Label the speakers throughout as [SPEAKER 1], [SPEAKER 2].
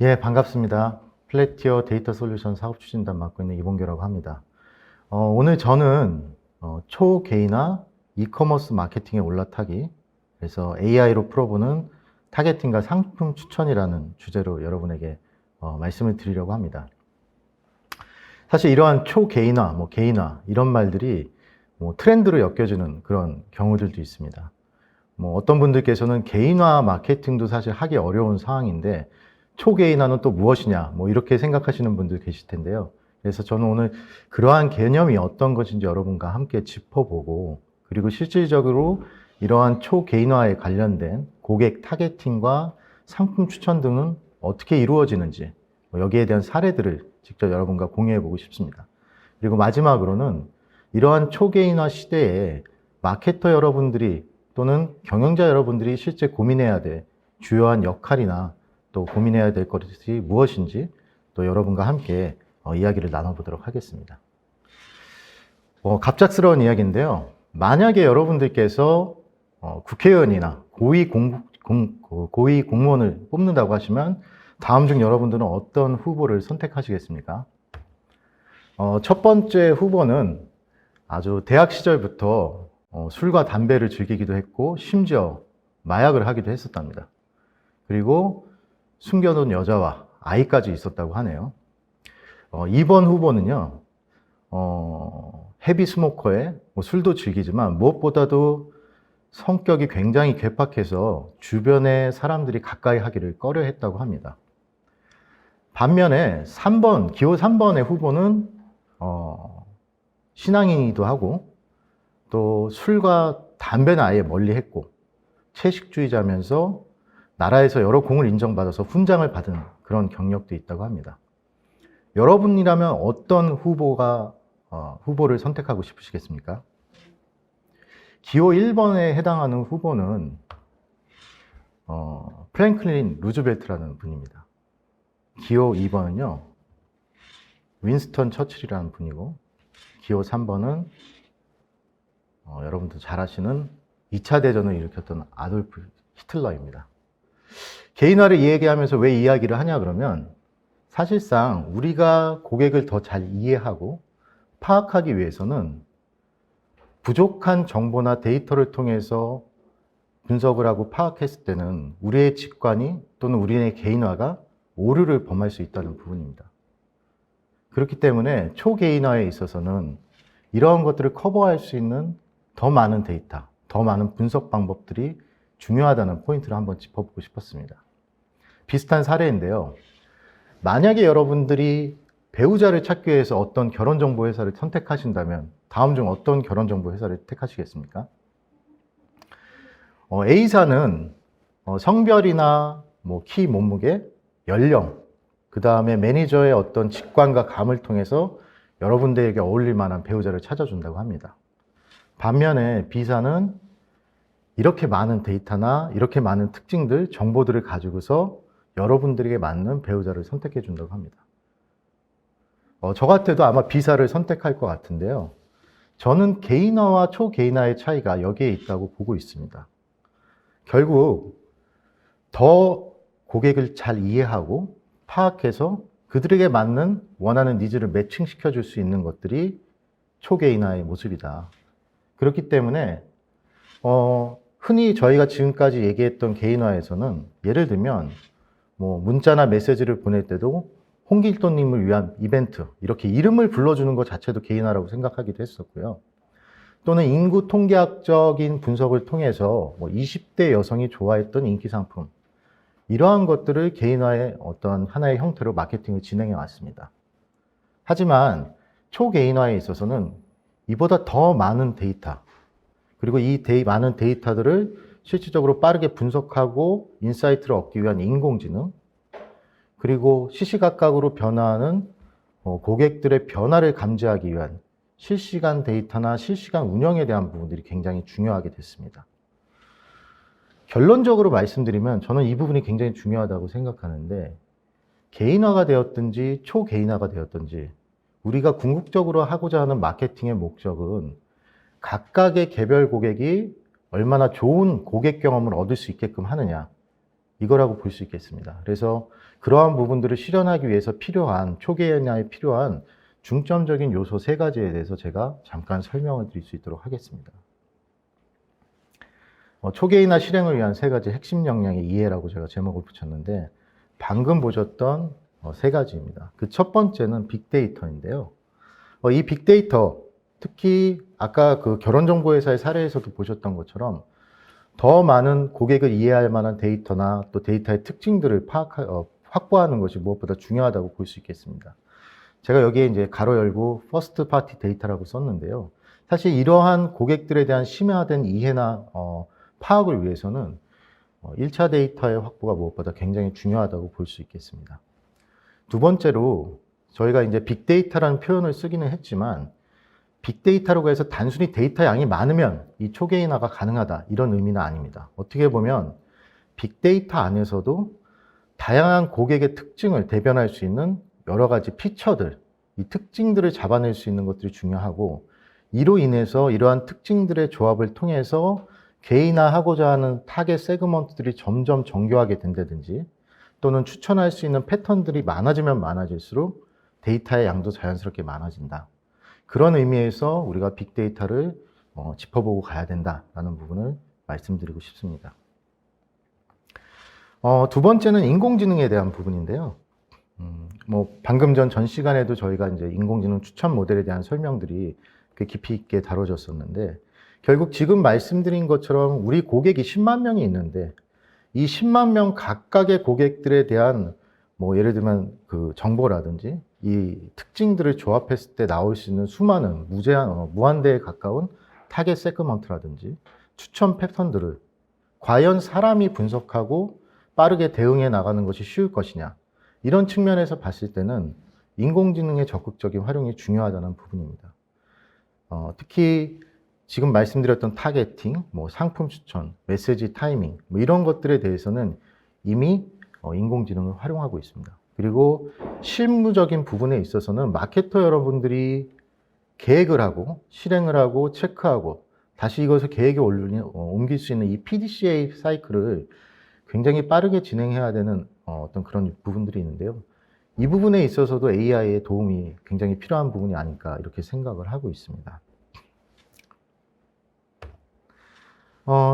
[SPEAKER 1] 예, 반갑습니다. 플래티어 데이터 솔루션 사업 추진단 맡고 있는 이봉규라고 합니다. 오늘 저는 초개인화 이커머스 마케팅에 올라타기, 그래서 AI로 풀어보는 타겟팅과 상품 추천이라는 주제로 여러분에게 말씀을 드리려고 합니다. 사실 이러한 초개인화, 개인화 이런 말들이 트렌드로 엮여지는 그런 경우들도 있습니다. 어떤 분들께서는 개인화 마케팅도 사실 하기 어려운 상황인데 초개인화는 또 무엇이냐 이렇게 생각하시는 분들 계실 텐데요. 그래서 저는 오늘 그러한 개념이 어떤 것인지 여러분과 함께 짚어보고, 그리고 실질적으로 이러한 초개인화에 관련된 고객 타겟팅과 상품 추천 등은 어떻게 이루어지는지 여기에 대한 사례들을 직접 여러분과 공유해보고 싶습니다. 그리고 마지막으로는 이러한 초개인화 시대에 마케터 여러분들이 또는 경영자 여러분들이 실제 고민해야 될 주요한 역할이나 또 고민해야 될 것이 무엇인지 또 여러분과 함께 이야기를 나눠보도록 하겠습니다. 갑작스러운 이야기인데요. 만약에 여러분들께서 국회의원이나 고위 공무원을 뽑는다고 하시면 다음 중 여러분들은 어떤 후보를 선택하시겠습니까? 첫 번째 후보는 아주 대학 시절부터 술과 담배를 즐기기도 했고 심지어 마약을 하기도 했었답니다. 그리고 숨겨둔 여자와 아이까지 있었다고 하네요. 2번 후보는요, 헤비 스모커에 술도 즐기지만 무엇보다도 성격이 굉장히 괴팍해서 주변의 사람들이 가까이 하기를 꺼려 했다고 합니다. 반면에 기호 3번의 후보는 신앙인이기도 하고 또 술과 담배는 아예 멀리 했고 채식주의자면서 나라에서 여러 공을 인정받아서 훈장을 받은 그런 경력도 있다고 합니다. 여러분이라면 어떤 후보를 선택하고 싶으시겠습니까? 기호 1번에 해당하는 후보는 프랭클린 루즈벨트라는 분입니다. 기호 2번은요, 윈스턴 처칠이라는 분이고, 기호 3번은 여러분도 잘 아시는 2차 대전을 일으켰던 아돌프 히틀러입니다. 개인화를 이야기하면서 왜 이야기를 하냐 그러면, 사실상 우리가 고객을 더 잘 이해하고 파악하기 위해서는 부족한 정보나 데이터를 통해서 분석을 하고 파악했을 때는 우리의 직관이 또는 우리의 개인화가 오류를 범할 수 있다는 부분입니다. 그렇기 때문에 초개인화에 있어서는 이러한 것들을 커버할 수 있는 더 많은 데이터, 더 많은 분석 방법들이 중요하다는 포인트를 한번 짚어보고 싶었습니다. 비슷한 사례인데요. 만약에 여러분들이 배우자를 찾기 위해서 어떤 결혼정보 회사를 선택하신다면 다음 중 어떤 결혼정보 회사를 택하시겠습니까? A사는 성별이나 키, 몸무게, 연령, 그 다음에 매니저의 어떤 직관과 감을 통해서 여러분들에게 어울릴 만한 배우자를 찾아준다고 합니다. 반면에 B사는 이렇게 많은 데이터나 이렇게 많은 특징들, 정보들을 가지고서 여러분들에게 맞는 배우자를 선택해 준다고 합니다. 저 같아도 아마 B사를 선택할 것 같은데요. 저는 개인화와 초개인화의 차이가 여기에 있다고 보고 있습니다. 결국 더 고객을 잘 이해하고 파악해서 그들에게 맞는 원하는 니즈를 매칭시켜 줄 수 있는 것들이 초개인화의 모습이다. 그렇기 때문에 흔히 저희가 지금까지 얘기했던 개인화에서는 예를 들면 문자나 메시지를 보낼 때도 홍길동님을 위한 이벤트, 이렇게 이름을 불러주는 것 자체도 개인화라고 생각하기도 했었고요. 또는 인구 통계학적인 분석을 통해서 20대 여성이 좋아했던 인기 상품, 이러한 것들을 개인화의 어떤 하나의 형태로 마케팅을 진행해 왔습니다. 하지만 초개인화에 있어서는 이보다 더 많은 데이터, 그리고 이 많은 데이터들을 실질적으로 빠르게 분석하고 인사이트를 얻기 위한 인공지능, 그리고 시시각각으로 변화하는 고객들의 변화를 감지하기 위한 실시간 데이터나 실시간 운영에 대한 부분들이 굉장히 중요하게 됐습니다. 결론적으로 말씀드리면 저는 이 부분이 굉장히 중요하다고 생각하는데, 개인화가 되었든지 초개인화가 되었든지 우리가 궁극적으로 하고자 하는 마케팅의 목적은 각각의 개별 고객이 얼마나 좋은 고객 경험을 얻을 수 있게끔 하느냐, 이거라고 볼 수 있겠습니다. 그래서 그러한 부분들을 실현하기 위해서 필요한 초계인화에 필요한 중점적인 요소 3가지에 대해서 제가 잠깐 설명을 드릴 수 있도록 하겠습니다. 초계인화 실행을 위한 3가지 핵심 역량의 이해라고 제가 제목을 붙였는데 방금 보셨던 3가지입니다. 그 첫 번째는 빅데이터인데요. 이 빅데이터, 특히 아까 그 결혼정보회사의 사례에서도 보셨던 것처럼 더 많은 고객을 이해할 만한 데이터나 또 데이터의 특징들을 확보하는 것이 무엇보다 중요하다고 볼 수 있겠습니다. 제가 여기에 이제 가로 열고 퍼스트 파티 데이터라고 썼는데요. 사실 이러한 고객들에 대한 심화된 이해나 파악을 위해서는 1차 데이터의 확보가 무엇보다 굉장히 중요하다고 볼 수 있겠습니다. 두 번째로 저희가 이제 빅데이터라는 표현을 쓰기는 했지만 빅데이터라고 해서 단순히 데이터 양이 많으면 이 초계인화가 가능하다 이런 의미는 아닙니다. 어떻게 보면 빅데이터 안에서도 다양한 고객의 특징을 대변할 수 있는 여러 가지 피처들, 이 특징들을 잡아낼 수 있는 것들이 중요하고 이로 인해서 이러한 특징들의 조합을 통해서 개인화하고자 하는 타겟 세그먼트들이 점점 정교하게 된다든지 또는 추천할 수 있는 패턴들이 많아지면 많아질수록 데이터의 양도 자연스럽게 많아진다. 그런 의미에서 우리가 빅데이터를 짚어보고 가야 된다라는 부분을 말씀드리고 싶습니다. 두 번째는 인공지능에 대한 부분인데요. 방금 전 시간에도 저희가 이제 인공지능 추천 모델에 대한 설명들이 꽤 깊이 있게 다뤄졌었는데 결국 지금 말씀드린 것처럼 우리 고객이 10만 명이 있는데 이 10만 명 각각의 고객들에 대한 예를 들면 그 정보라든지 이 특징들을 조합했을 때 나올 수 있는 수많은 무한대에 가까운 타겟 세그먼트라든지 추천 패턴들을 과연 사람이 분석하고 빠르게 대응해 나가는 것이 쉬울 것이냐 이런 측면에서 봤을 때는 인공지능의 적극적인 활용이 중요하다는 부분입니다. 특히 지금 말씀드렸던 타겟팅, 상품 추천, 메시지 타이밍 이런 것들에 대해서는 이미 인공지능을 활용하고 있습니다. 그리고 실무적인 부분에 있어서는 마케터 여러분들이 계획을 하고 실행을 하고 체크하고 다시 이것을 계획에 옮길 수 있는 이 PDCA 사이클을 굉장히 빠르게 진행해야 되는 어떤 그런 부분들이 있는데요. 이 부분에 있어서도 AI의 도움이 굉장히 필요한 부분이 아닐까 이렇게 생각을 하고 있습니다.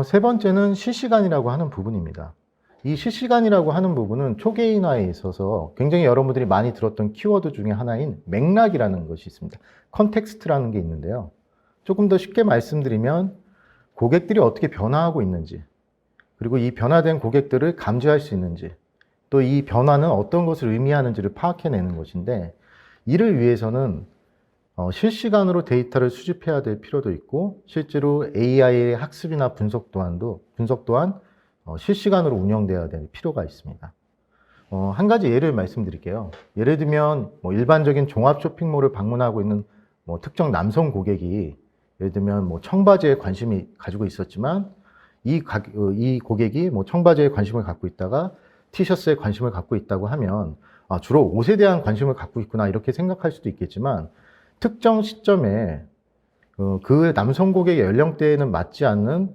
[SPEAKER 1] 세 번째는 실시간이라고 하는 부분입니다. 이 실시간이라고 하는 부분은 초계인화에 있어서 굉장히 여러분들이 많이 들었던 키워드 중에 하나인 맥락이라는 것이 있습니다. 컨텍스트라는 게 있는데요. 조금 더 쉽게 말씀드리면 고객들이 어떻게 변화하고 있는지 그리고 이 변화된 고객들을 감지할 수 있는지 또 이 변화는 어떤 것을 의미하는지를 파악해내는 것인데 이를 위해서는 실시간으로 데이터를 수집해야 될 필요도 있고 실제로 AI의 학습이나 분석 또한 실시간으로 운영돼야 될 필요가 있습니다. 한 가지 예를 말씀드릴게요. 예를 들면 일반적인 종합 쇼핑몰을 방문하고 있는 특정 남성 고객이 예를 들면 청바지에 관심이 가지고 있었지만 이 고객이 청바지에 관심을 갖고 있다가 티셔츠에 관심을 갖고 있다고 하면 주로 옷에 대한 관심을 갖고 있구나 이렇게 생각할 수도 있겠지만 특정 시점에 그 남성 고객의 연령대에는 맞지 않는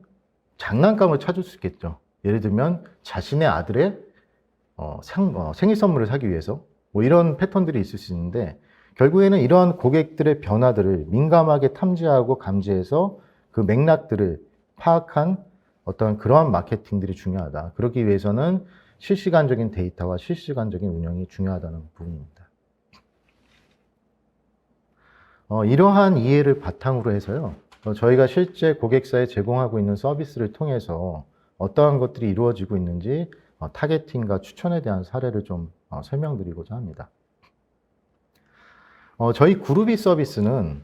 [SPEAKER 1] 장난감을 찾을 수 있겠죠. 예를 들면 자신의 아들의 생일 선물을 사기 위해서 이런 패턴들이 있을 수 있는데 결국에는 이러한 고객들의 변화들을 민감하게 탐지하고 감지해서 그 맥락들을 파악한 어떤 그러한 마케팅들이 중요하다. 그러기 위해서는 실시간적인 데이터와 실시간적인 운영이 중요하다는 부분입니다. 이러한 이해를 바탕으로 해서요. 저희가 실제 고객사에 제공하고 있는 서비스를 통해서 어떠한 것들이 이루어지고 있는지 타겟팅과 추천에 대한 사례를 좀 설명드리고자 합니다. 저희 그루비 서비스는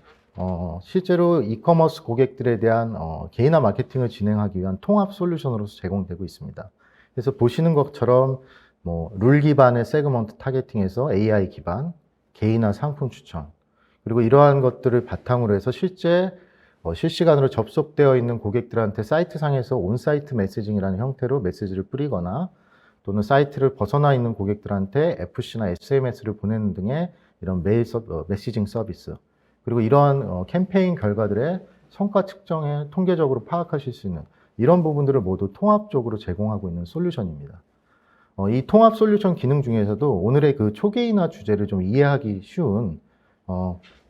[SPEAKER 1] 실제로 이커머스 고객들에 대한 개인화 마케팅을 진행하기 위한 통합 솔루션으로서 제공되고 있습니다. 그래서 보시는 것처럼 룰 기반의 세그먼트 타겟팅에서 AI 기반, 개인화 상품 추천, 그리고 이러한 것들을 바탕으로 해서 실시간으로 접속되어 있는 고객들한테 사이트상에서 온사이트 메시징이라는 형태로 메시지를 뿌리거나 또는 사이트를 벗어나 있는 고객들한테 FC나 SMS를 보내는 등의 이런 메시징 서비스 그리고 이러한 캠페인 결과들의 성과 측정에 통계적으로 파악하실 수 있는 이런 부분들을 모두 통합적으로 제공하고 있는 솔루션입니다. 이 통합 솔루션 기능 중에서도 오늘의 그 초개인화 주제를 좀 이해하기 쉬운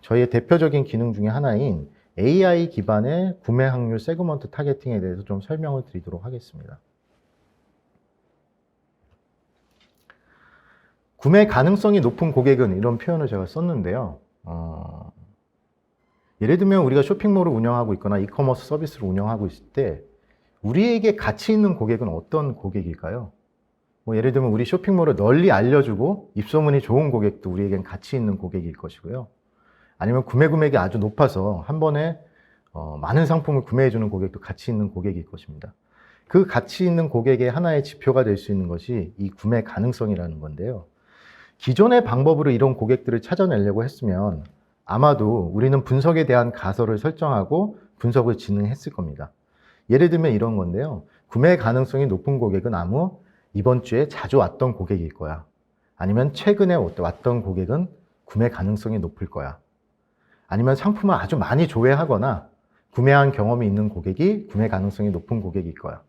[SPEAKER 1] 저희의 대표적인 기능 중에 하나인 AI 기반의 구매 확률 세그먼트 타겟팅에 대해서 좀 설명을 드리도록 하겠습니다. 구매 가능성이 높은 고객은 이런 표현을 제가 썼는데요. 예를 들면 우리가 쇼핑몰을 운영하고 있거나 이커머스 서비스를 운영하고 있을 때 우리에게 가치 있는 고객은 어떤 고객일까요? 뭐 예를 들면 우리 쇼핑몰을 널리 알려주고 입소문이 좋은 고객도 우리에겐 가치 있는 고객일 것이고요. 아니면 구매 금액이 아주 높아서 한 번에 많은 상품을 구매해주는 고객도 가치 있는 고객일 것입니다. 그 가치 있는 고객의 하나의 지표가 될 수 있는 것이 이 구매 가능성이라는 건데요. 기존의 방법으로 이런 고객들을 찾아내려고 했으면 아마도 우리는 분석에 대한 가설을 설정하고 분석을 진행했을 겁니다. 예를 들면 이런 건데요. 구매 가능성이 높은 고객은 이번 주에 자주 왔던 고객일 거야. 아니면 최근에 왔던 고객은 구매 가능성이 높을 거야. 아니면 상품을 아주 많이 조회하거나 구매한 경험이 있는 고객이 구매 가능성이 높은 고객일 거야.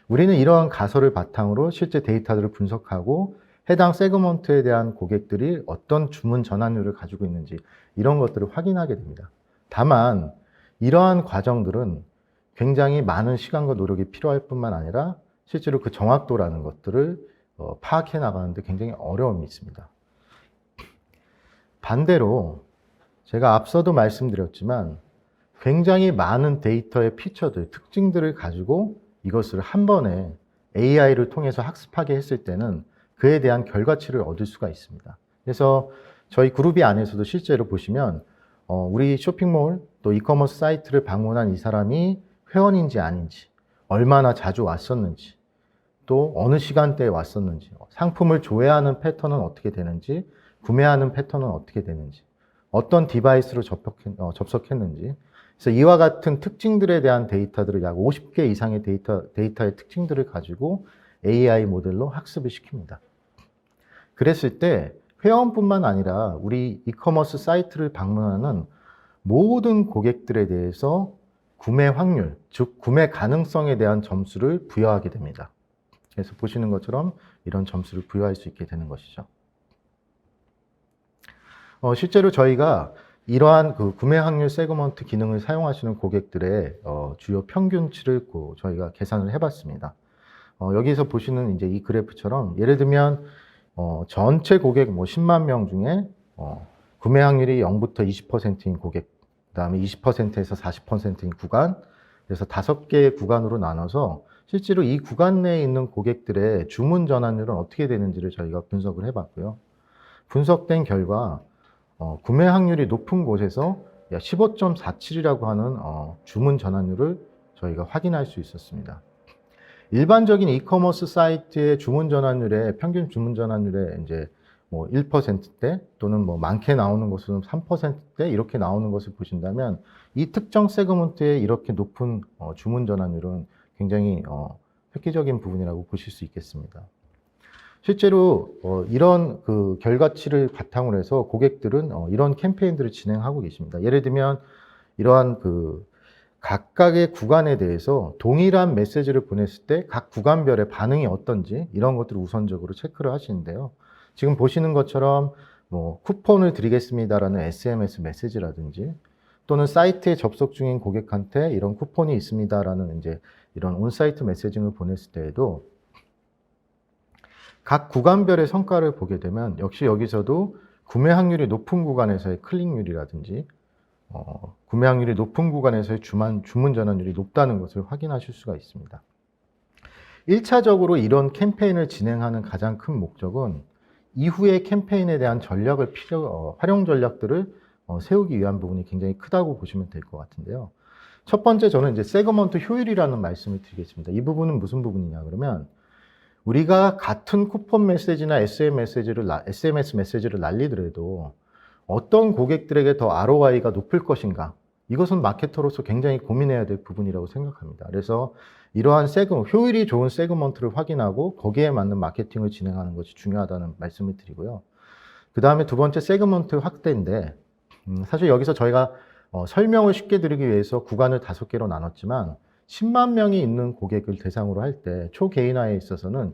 [SPEAKER 1] 우리는 이러한 가설을 바탕으로 실제 데이터들을 분석하고 해당 세그먼트에 대한 고객들이 어떤 주문 전환율을 가지고 있는지 이런 것들을 확인하게 됩니다. 다만 이러한 과정들은 굉장히 많은 시간과 노력이 필요할 뿐만 아니라 실제로 그 정확도라는 것들을 파악해 나가는데 굉장히 어려움이 있습니다. 반대로 제가 앞서도 말씀드렸지만 굉장히 많은 데이터의 피처들, 특징들을 가지고 이것을 한 번에 AI를 통해서 학습하게 했을 때는 그에 대한 결과치를 얻을 수가 있습니다. 그래서 저희 그룹이 안에서도 실제로 보시면 우리 쇼핑몰 또 이커머스 사이트를 방문한 이 사람이 회원인지 아닌지, 얼마나 자주 왔었는지, 또 어느 시간대에 왔었는지, 상품을 조회하는 패턴은 어떻게 되는지, 구매하는 패턴은 어떻게 되는지, 어떤 디바이스로 접속했는지. 그래서 이와 같은 특징들에 대한 데이터들을 약 50개 이상의 데이터의 특징들을 가지고 AI 모델로 학습을 시킵니다. 그랬을 때 회원뿐만 아니라 우리 이커머스 사이트를 방문하는 모든 고객들에 대해서 구매 확률, 즉 구매 가능성에 대한 점수를 부여하게 됩니다. 그래서 보시는 것처럼 이런 점수를 부여할 수 있게 되는 것이죠. 실제로 저희가 이러한 그 구매 확률 세그먼트 기능을 사용하시는 고객들의 주요 평균치를 저희가 계산을 해봤습니다. 여기서 보시는 이제 이 그래프처럼 예를 들면 전체 고객 10만 명 중에 구매 확률이 0부터 20%인 고객, 그 다음에 20%에서 40%인 구간, 그래서 5개의 구간으로 나눠서 실제로 이 구간 내에 있는 고객들의 주문 전환율은 어떻게 되는지를 저희가 분석을 해봤고요. 분석된 결과 구매 확률이 높은 곳에서 15.47이라고 하는 주문 전환율을 저희가 확인할 수 있었습니다. 일반적인 이커머스 사이트의 주문 전환율의 평균 주문 전환율의 이제 1%대 또는 많게 나오는 것은 3%대 이렇게 나오는 것을 보신다면 이 특정 세그먼트의 이렇게 높은 주문 전환율은 굉장히 획기적인 부분이라고 보실 수 있겠습니다. 실제로 이런 그 결과치를 바탕으로 해서 고객들은 이런 캠페인들을 진행하고 계십니다. 예를 들면 이러한 그 각각의 구간에 대해서 동일한 메시지를 보냈을 때 각 구간별의 반응이 어떤지 이런 것들을 우선적으로 체크를 하시는데요. 지금 보시는 것처럼 쿠폰을 드리겠습니다라는 SMS 메시지라든지 또는 사이트에 접속 중인 고객한테 이런 쿠폰이 있습니다라는 이제 이런 온사이트 메시징을 보냈을 때에도 각 구간별의 성과를 보게 되면 역시 여기서도 구매 확률이 높은 구간에서의 클릭률이라든지 구매 확률이 높은 구간에서의 주문 전환율이 높다는 것을 확인하실 수가 있습니다. 1차적으로 이런 캠페인을 진행하는 가장 큰 목적은 이후의 캠페인에 대한 활용 전략들을 세우기 위한 부분이 굉장히 크다고 보시면 될 것 같은데요. 첫 번째 저는 이제 세그먼트 효율이라는 말씀을 드리겠습니다. 이 부분은 무슨 부분이냐 그러면 우리가 같은 쿠폰 메시지나 SMS 메시지를 날리더라도 어떤 고객들에게 더 ROI가 높을 것인가, 이것은 마케터로서 굉장히 고민해야 될 부분이라고 생각합니다. 그래서 이러한 효율이 좋은 세그먼트를 확인하고 거기에 맞는 마케팅을 진행하는 것이 중요하다는 말씀을 드리고요. 그 다음에 두 번째 세그먼트 확대인데 사실 여기서 저희가 설명을 쉽게 드리기 위해서 구간을 5개로 나눴지만 10만 명이 있는 고객을 대상으로 할 때 초개인화에 있어서는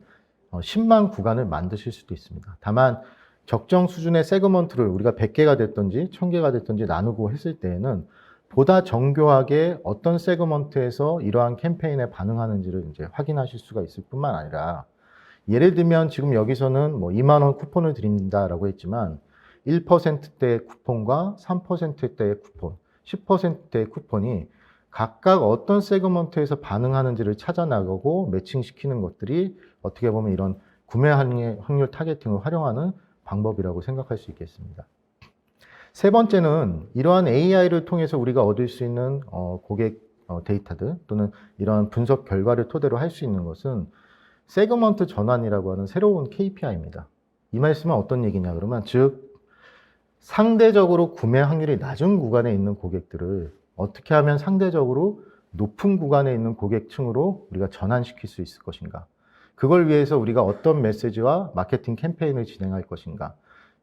[SPEAKER 1] 10만 구간을 만드실 수도 있습니다. 다만 적정 수준의 세그먼트를 우리가 100개가 됐든지 1000개가 됐든지 나누고 했을 때에는 보다 정교하게 어떤 세그먼트에서 이러한 캠페인에 반응하는지를 이제 확인하실 수가 있을 뿐만 아니라, 예를 들면 지금 여기서는 뭐 2만 원 쿠폰을 드린다라고 했지만 1%대의 쿠폰과 3%대의 쿠폰, 10%대의 쿠폰이 각각 어떤 세그먼트에서 반응하는지를 찾아 나가고 매칭시키는 것들이 어떻게 보면 이런 구매 확률 타겟팅을 활용하는 방법이라고 생각할 수 있겠습니다. 세 번째는 이러한 AI를 통해서 우리가 얻을 수 있는 고객 데이터들 또는 이러한 분석 결과를 토대로 할 수 있는 것은 세그먼트 전환이라고 하는 새로운 KPI입니다. 이 말씀은 어떤 얘기냐 그러면, 즉 상대적으로 구매 확률이 낮은 구간에 있는 고객들을 어떻게 하면 상대적으로 높은 구간에 있는 고객층으로 우리가 전환시킬 수 있을 것인가, 그걸 위해서 우리가 어떤 메시지와 마케팅 캠페인을 진행할 것인가,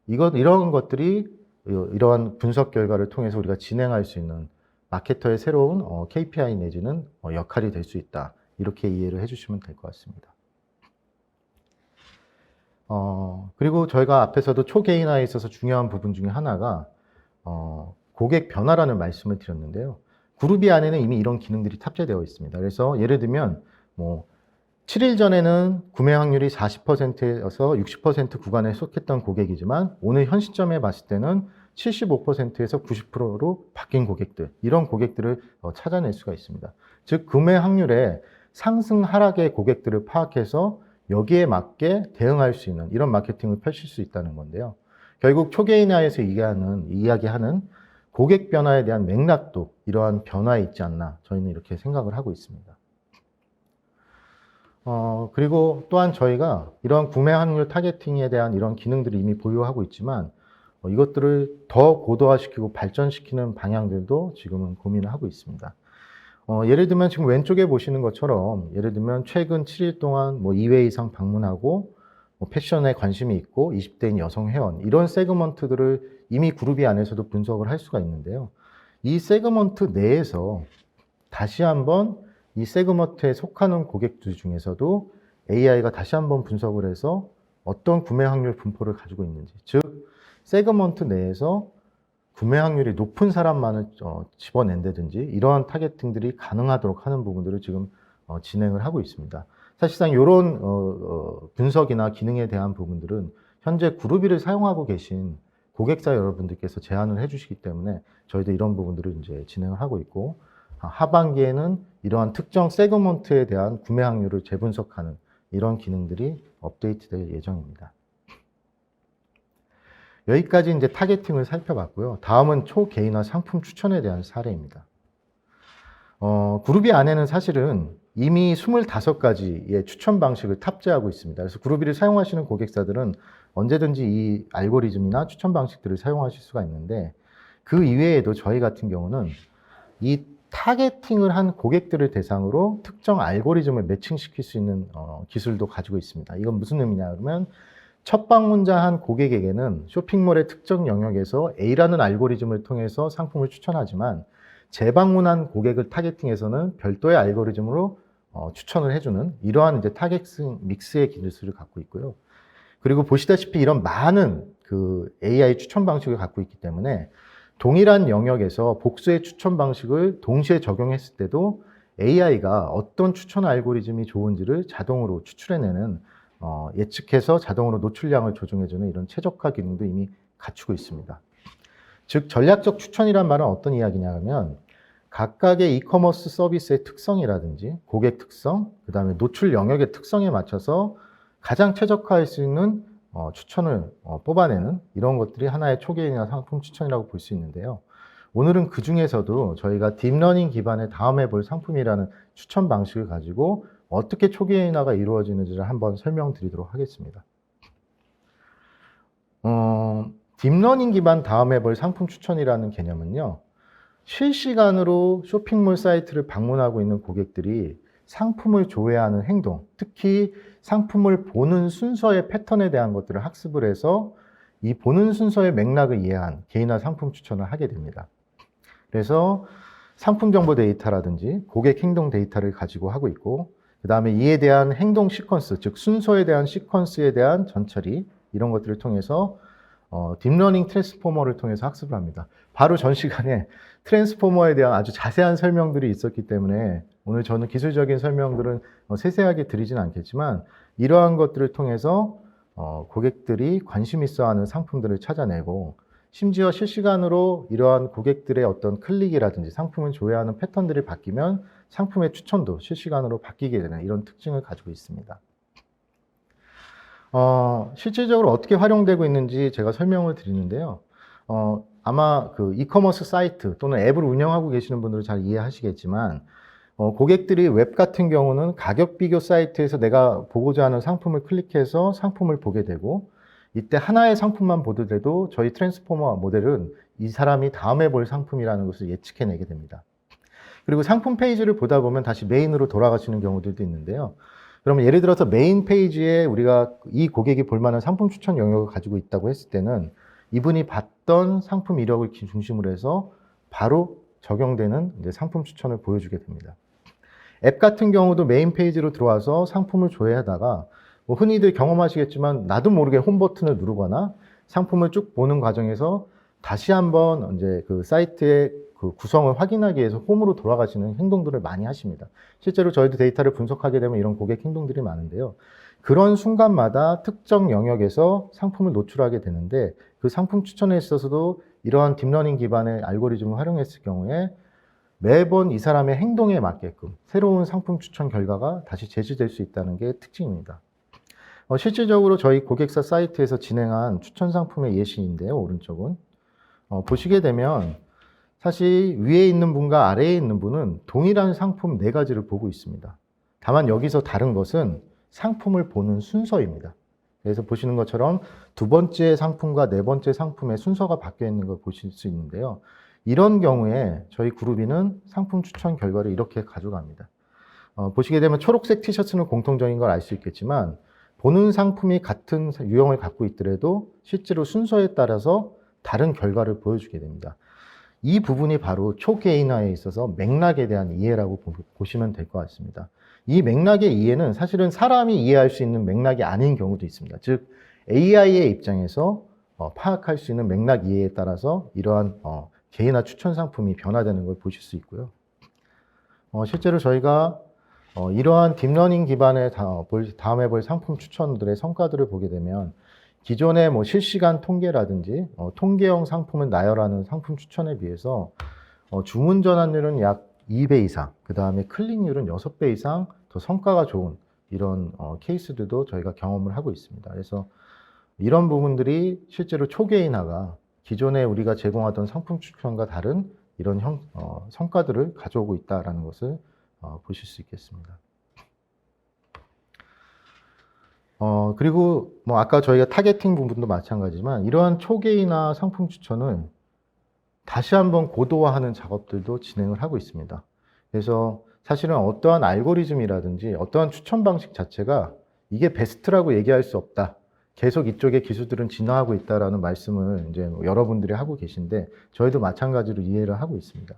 [SPEAKER 1] 이런 것들이 이러한 분석 결과를 통해서 우리가 진행할 수 있는 마케터의 새로운 KPI 내지는 역할이 될 수 있다. 이렇게 이해를 해주시면 될 것 같습니다. 그리고 저희가 앞에서도 초개인화에 있어서 중요한 부분 중에 하나가 고객 변화라는 말씀을 드렸는데요. 그룹이 안에는 이미 이런 기능들이 탑재되어 있습니다. 그래서 예를 들면 뭐 7일 전에는 구매 확률이 40%에서 60% 구간에 속했던 고객이지만 오늘 현 시점에 봤을 때는 75%에서 90%로 바뀐 고객들, 이런 고객들을 찾아낼 수가 있습니다. 즉 구매 확률의 상승 하락의 고객들을 파악해서 여기에 맞게 대응할 수 있는 이런 마케팅을 펼칠 수 있다는 건데요. 결국 초개인화에서 이야기하는 고객 변화에 대한 맥락도 이러한 변화에 있지 않나, 저희는 이렇게 생각을 하고 있습니다. 그리고 또한 저희가 이러한 구매 확률 타겟팅에 대한 이런 기능들을 이미 보유하고 있지만 이것들을 더 고도화시키고 발전시키는 방향들도 지금은 고민을 하고 있습니다. 예를 들면 지금 왼쪽에 보시는 것처럼, 예를 들면 최근 7일 동안 뭐 2회 이상 방문하고 뭐 패션에 관심이 있고 20대인 여성 회원, 이런 세그먼트들을 이미 그룹이 안에서도 분석을 할 수가 있는데요. 이 세그먼트 내에서 다시 한번 이 세그먼트에 속하는 고객들 중에서도 AI가 다시 한번 분석을 해서 어떤 구매 확률 분포를 가지고 있는지, 즉 세그먼트 내에서 구매 확률이 높은 사람만을 집어낸다든지 이러한 타겟팅들이 가능하도록 하는 부분들을 지금 진행을 하고 있습니다. 사실상 이런 분석이나 기능에 대한 부분들은 현재 그룹이를 사용하고 계신 고객사 여러분들께서 제안을 해주시기 때문에 저희도 이런 부분들을 이제 진행을 하고 있고, 하반기에는 이러한 특정 세그먼트에 대한 구매 확률을 재분석하는 이런 기능들이 업데이트될 예정입니다. 여기까지 이제 타겟팅을 살펴봤고요. 다음은 초개인화 상품 추천에 대한 사례입니다. 그룹이 안에는 사실은 이미 25가지의 추천 방식을 탑재하고 있습니다. 그래서 그룹이를 사용하시는 고객사들은 언제든지 이 알고리즘이나 추천 방식들을 사용하실 수가 있는데, 그 이외에도 저희 같은 경우는 이 타겟팅을 한 고객들을 대상으로 특정 알고리즘을 매칭시킬 수 있는 기술도 가지고 있습니다. 이건 무슨 의미냐 그러면, 첫 방문자 고객에게는 쇼핑몰의 특정 영역에서 A라는 알고리즘을 통해서 상품을 추천하지만, 재방문한 고객을 타겟팅해서는 별도의 알고리즘으로 추천을 해주는 이러한 이제 타겟팅 믹스의 기술을 갖고 있고요. 그리고 보시다시피 이런 많은 그 AI 추천 방식을 갖고 있기 때문에 동일한 영역에서 복수의 추천 방식을 동시에 적용했을 때도 AI가 어떤 추천 알고리즘이 좋은지를 자동으로 추출해내는 예측해서 자동으로 노출량을 조정해주는 이런 최적화 기능도 이미 갖추고 있습니다. 즉 전략적 추천이란 말은 어떤 이야기냐 하면, 각각의 이커머스 서비스의 특성이라든지 고객 특성, 그 다음에 노출 영역의 특성에 맞춰서 가장 최적화할 수 있는 추천을 뽑아내는 이런 것들이 하나의 초개인화 상품 추천이라고 볼 수 있는데요. 오늘은 그 중에서도 저희가 딥러닝 기반의 다음에 볼 상품이라는 추천 방식을 가지고 어떻게 초개인화가 이루어지는지를 한번 설명드리도록 하겠습니다. 딥러닝 기반 다음에 볼 상품 추천이라는 개념은요, 실시간으로 쇼핑몰 사이트를 방문하고 있는 고객들이 상품을 조회하는 행동, 특히 상품을 보는 순서의 패턴에 대한 것들을 학습을 해서 이 보는 순서의 맥락을 이해한 개인화 상품 추천을 하게 됩니다. 그래서 상품 정보 데이터라든지 고객 행동 데이터를 가지고 하고 있고, 그 그 다음에 이에 대한 행동 시퀀스, 즉 순서에 대한 시퀀스에 대한 전처리, 이런 것들을 통해서 딥러닝 트랜스포머를 통해서 학습을 합니다. 바로 전 시간에 트랜스포머에 대한 아주 자세한 설명들이 있었기 때문에 오늘 저는 기술적인 설명들은 세세하게 드리진 않겠지만, 이러한 것들을 통해서 고객들이 관심 있어 하는 상품들을 찾아내고, 심지어 실시간으로 이러한 고객들의 어떤 클릭이라든지 상품을 조회하는 패턴들이 바뀌면 상품의 추천도 실시간으로 바뀌게 되는 이런 특징을 가지고 있습니다. 실질적으로 어떻게 활용되고 있는지 제가 설명을 드리는데요. 아마 그 이커머스 사이트 또는 앱을 운영하고 계시는 분들은 잘 이해하시겠지만, 고객들이 웹 같은 경우는 가격 비교 사이트에서 내가 보고자 하는 상품을 클릭해서 상품을 보게 되고, 이때 하나의 상품만 보더라도 저희 트랜스포머 모델은 이 사람이 다음에 볼 상품이라는 것을 예측해내게 됩니다. 그리고 상품 페이지를 보다 보면 다시 메인으로 돌아가시는 경우들도 있는데요. 그러면 예를 들어서 메인 페이지에 우리가 이 고객이 볼 만한 상품 추천 영역을 가지고 있다고 했을 때는 이분이 봤던 상품 이력을 중심으로 해서 바로 적용되는 이제 상품 추천을 보여주게 됩니다. 앱 같은 경우도 메인 페이지로 들어와서 상품을 조회하다가 흔히들 경험하시겠지만 나도 모르게 홈 버튼을 누르거나 상품을 쭉 보는 과정에서 다시 한번 이제 그 사이트의 그 구성을 확인하기 위해서 홈으로 돌아가시는 행동들을 많이 하십니다. 실제로 저희도 데이터를 분석하게 되면 이런 고객 행동들이 많은데요. 그런 순간마다 특정 영역에서 상품을 노출하게 되는데, 그 상품 추천에 있어서도 이러한 딥러닝 기반의 알고리즘을 활용했을 경우에 매번 이 사람의 행동에 맞게끔 새로운 상품 추천 결과가 다시 제시될 수 있다는 게 특징입니다. 실질적으로 저희 고객사 사이트에서 진행한 추천 상품의 예시인데요. 오른쪽은 보시게 되면 사실 위에 있는 분과 아래에 있는 분은 동일한 상품 4가지를 보고 있습니다. 다만 여기서 다른 것은 상품을 보는 순서입니다. 그래서 보시는 것처럼 2번째 상품과 4번째 상품의 순서가 바뀌어 있는 걸 보실 수 있는데요. 이런 경우에 저희 그룹이는 상품 추천 결과를 이렇게 가져갑니다. 보시게 되면 초록색 티셔츠는 공통적인 걸 알 수 있겠지만, 보는 상품이 같은 유형을 갖고 있더라도 실제로 순서에 따라서 다른 결과를 보여주게 됩니다. 이 부분이 바로 초개인화에 있어서 맥락에 대한 이해라고 보시면 될 것 같습니다. 이 맥락의 이해는 사실은 사람이 이해할 수 있는 맥락이 아닌 경우도 있습니다. 즉 AI의 입장에서 파악할 수 있는 맥락 이해에 따라서 이러한 개인화 추천 상품이 변화되는 걸 보실 수 있고요. 실제로 저희가 이러한 딥러닝 기반의 다음에 볼 상품 추천들의 성과들을 보게 되면, 기존의 실시간 통계라든지 통계형 상품을 나열하는 상품 추천에 비해서 주문 전환율은 약 2배 이상, 그 다음에 클릭률은 6배 이상 더 성과가 좋은 이런 케이스들도 저희가 경험을 하고 있습니다. 그래서 이런 부분들이 실제로 초개인화가 기존에 우리가 제공하던 상품 추천과 다른 이런 성과들을 가져오고 있다는 것을 보실 수 있겠습니다. 그리고 아까 저희가 타겟팅 부분도 마찬가지지만, 이러한 초개인화 상품 추천을 다시 한번 고도화하는 작업들도 진행을 하고 있습니다. 그래서 사실은 어떠한 알고리즘이라든지 어떠한 추천 방식 자체가 이게 베스트라고 얘기할 수 없다. 계속 이쪽의 기술들은 진화하고 있다라는 말씀을 이제 여러분들이 하고 계신데, 저희도 마찬가지로 이해를 하고 있습니다.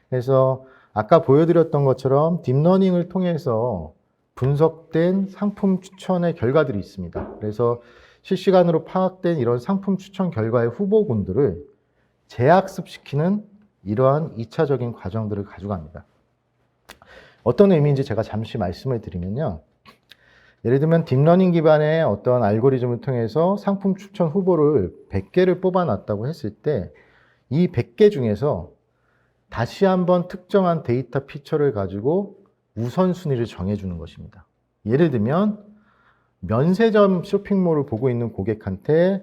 [SPEAKER 1] 그래서 아까 보여드렸던 것처럼 딥러닝을 통해서 분석된 상품 추천의 결과들이 있습니다. 그래서 실시간으로 파악된 이런 상품 추천 결과의 후보군들을 재학습시키는 이러한 2차적인 과정들을 가져갑니다. 어떤 의미인지 제가 잠시 말씀을 드리면요. 예를 들면 딥러닝 기반의 어떤 알고리즘을 통해서 상품 추천 후보를 100개를 뽑아놨다고 했을 때, 이 100개 중에서 다시 한번 특정한 데이터 피처를 가지고 우선순위를 정해주는 것입니다. 예를 들면 면세점 쇼핑몰을 보고 있는 고객한테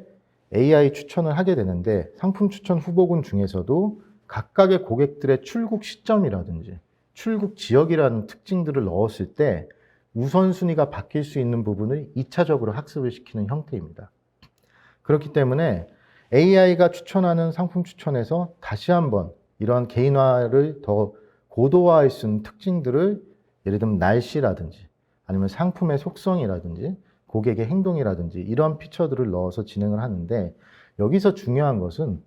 [SPEAKER 1] AI 추천을 하게 되는데, 상품 추천 후보군 중에서도 각각의 고객들의 출국 시점이라든지 출국 지역이라는 특징들을 넣었을 때 우선순위가 바뀔 수 있는 부분을 2차적으로 학습을 시키는 형태입니다. 그렇기 때문에 AI가 추천하는 상품 추천에서 다시 한번 이러한 개인화를 더 고도화할 수 있는 특징들을, 예를 들면 날씨라든지 아니면 상품의 속성이라든지 고객의 행동이라든지 이런 피처들을 넣어서 진행을 하는데, 여기서 중요한 것은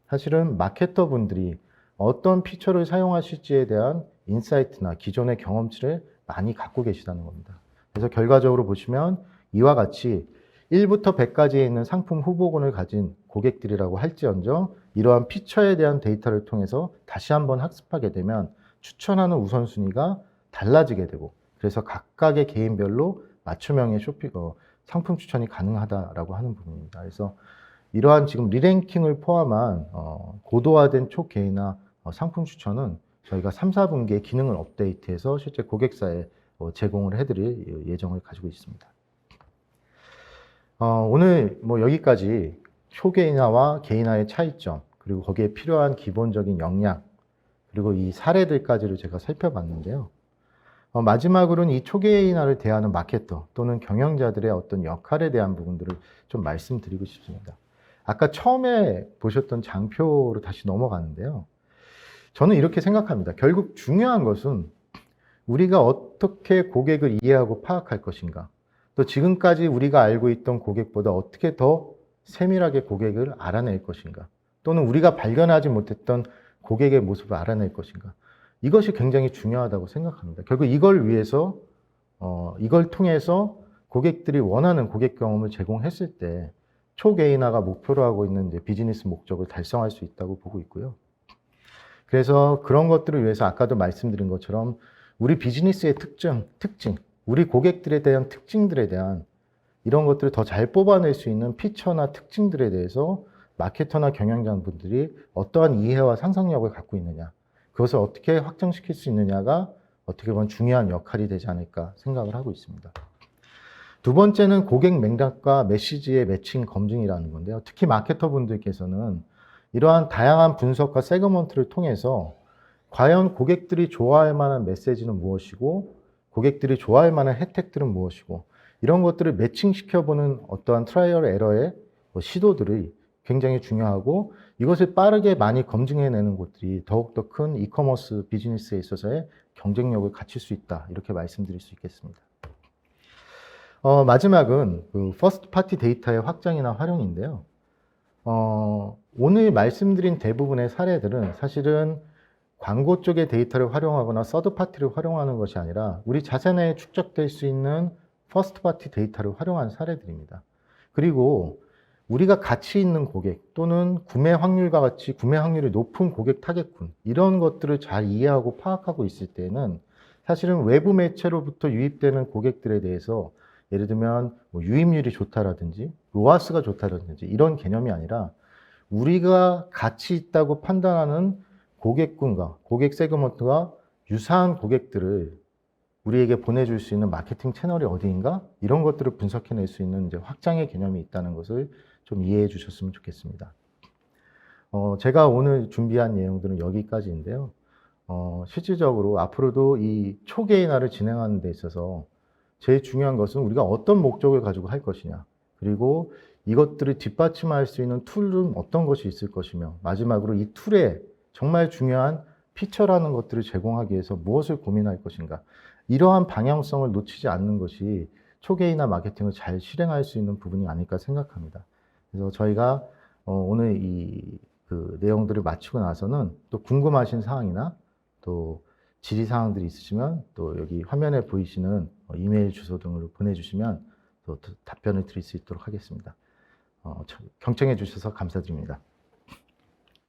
[SPEAKER 1] 사실은 마케터 분들이 어떤 피처를 사용하실지에 대한 인사이트나 기존의 경험치를 많이 갖고 계시다는 겁니다. 그래서 결과적으로 보시면 이와 같이 1부터 100까지에 있는 상품 후보군을 가진 고객들이라고 할지언정 이러한 피처에 대한 데이터를 통해서 다시 한번 학습하게 되면 추천하는 우선순위가 달라지게 되고 그래서 각각의 개인별로 맞춤형의 상품 추천이 가능하다라고 하는 부분입니다. 그래서 이러한 지금 리랭킹을 포함한 고도화된 초개인화 상품 추천은 저희가 3, 4분기에 기능을 업데이트해서 실제 고객사에 제공을 해드릴 예정을 가지고 있습니다. 오늘 뭐 여기까지 초개인화와 개인화의 차이점, 그리고 거기에 필요한 기본적인 역량, 그리고 이 사례들까지를 제가 살펴봤는데요. 마지막으로는 이 초개인화를 대하는 마케터 또는 경영자들의 어떤 역할에 대한 부분들을 좀 말씀드리고 싶습니다. 아까 처음에 보셨던 장표로 다시 넘어가는데요. 저는 이렇게 생각합니다. 결국 중요한 것은 우리가 어떻게 고객을 이해하고 파악할 것인가, 또 지금까지 우리가 알고 있던 고객보다 어떻게 더 세밀하게 고객을 알아낼 것인가, 또는 우리가 발견하지 못했던 고객의 모습을 알아낼 것인가, 이것이 굉장히 중요하다고 생각합니다. 결국 이걸 위해서 이걸 통해서 고객들이 원하는 고객 경험을 제공했을 때 초개인화가 목표로 하고 있는 이제 비즈니스 목적을 달성할 수 있다고 보고 있고요. 그래서 그런 것들을 위해서 아까도 말씀드린 것처럼 우리 비즈니스의 특징, 우리 고객들에 대한 특징들에 대한 이런 것들을 더 잘 뽑아낼 수 있는 피처나 특징들에 대해서 마케터나 경영자분들이 어떠한 이해와 상상력을 갖고 있느냐, 그것을 어떻게 확장시킬 수 있느냐가 어떻게 보면 중요한 역할이 되지 않을까 생각을 하고 있습니다. 두 번째는 고객 맥락과 메시지의 매칭 검증이라는 건데요. 특히 마케터 분들께서는 이러한 다양한 분석과 세그먼트를 통해서 과연 고객들이 좋아할 만한 메시지는 무엇이고 고객들이 좋아할 만한 혜택들은 무엇이고 이런 것들을 매칭시켜보는 어떠한 트라이얼 에러의 시도들이 굉장히 중요하고 이것을 빠르게 많이 검증해내는 곳들이 더욱더 큰 이커머스 비즈니스에 있어서의 경쟁력을 갖출 수 있다, 이렇게 말씀드릴 수 있겠습니다. 마지막은 그 퍼스트 파티 데이터의 확장이나 활용인데요. 오늘 말씀드린 대부분의 사례들은 사실은 광고 쪽의 데이터를 활용하거나 서드 파티를 활용하는 것이 아니라 우리 자사 내에 축적될 수 있는 퍼스트 파티 데이터를 활용한 사례들입니다. 그리고 우리가 가치 있는 고객 또는 구매 확률과 같이 구매 확률이 높은 고객 타겟군, 이런 것들을 잘 이해하고 파악하고 있을 때는 사실은 외부 매체로부터 유입되는 고객들에 대해서 예를 들면 뭐 유입률이 좋다라든지 로아스가 좋다라든지 이런 개념이 아니라 우리가 가치 있다고 판단하는 고객군과 고객 세그먼트가 유사한 고객들을 우리에게 보내줄 수 있는 마케팅 채널이 어디인가, 이런 것들을 분석해낼 수 있는 이제 확장의 개념이 있다는 것을 좀 이해해 주셨으면 좋겠습니다. 제가 오늘 준비한 내용들은 여기까지인데요. 실질적으로 앞으로도 이 초개인화를 진행하는 데 있어서 제일 중요한 것은 우리가 어떤 목적을 가지고 할 것이냐, 그리고 이것들을 뒷받침할 수 있는 툴은 어떤 것이 있을 것이며, 마지막으로 이 툴에 정말 중요한 피처라는 것들을 제공하기 위해서 무엇을 고민할 것인가, 이러한 방향성을 놓치지 않는 것이 초개인화 마케팅을 잘 실행할 수 있는 부분이 아닐까 생각합니다. 그래서 저희가 오늘 그 내용들을 마치고 나서는 또 궁금하신 사항이나 또 질의 사항들이 있으시면 또 여기 화면에 보이시는 이메일 주소 등으로 보내주시면 또 답변을 드릴 수 있도록 하겠습니다. 경청해 주셔서 감사드립니다.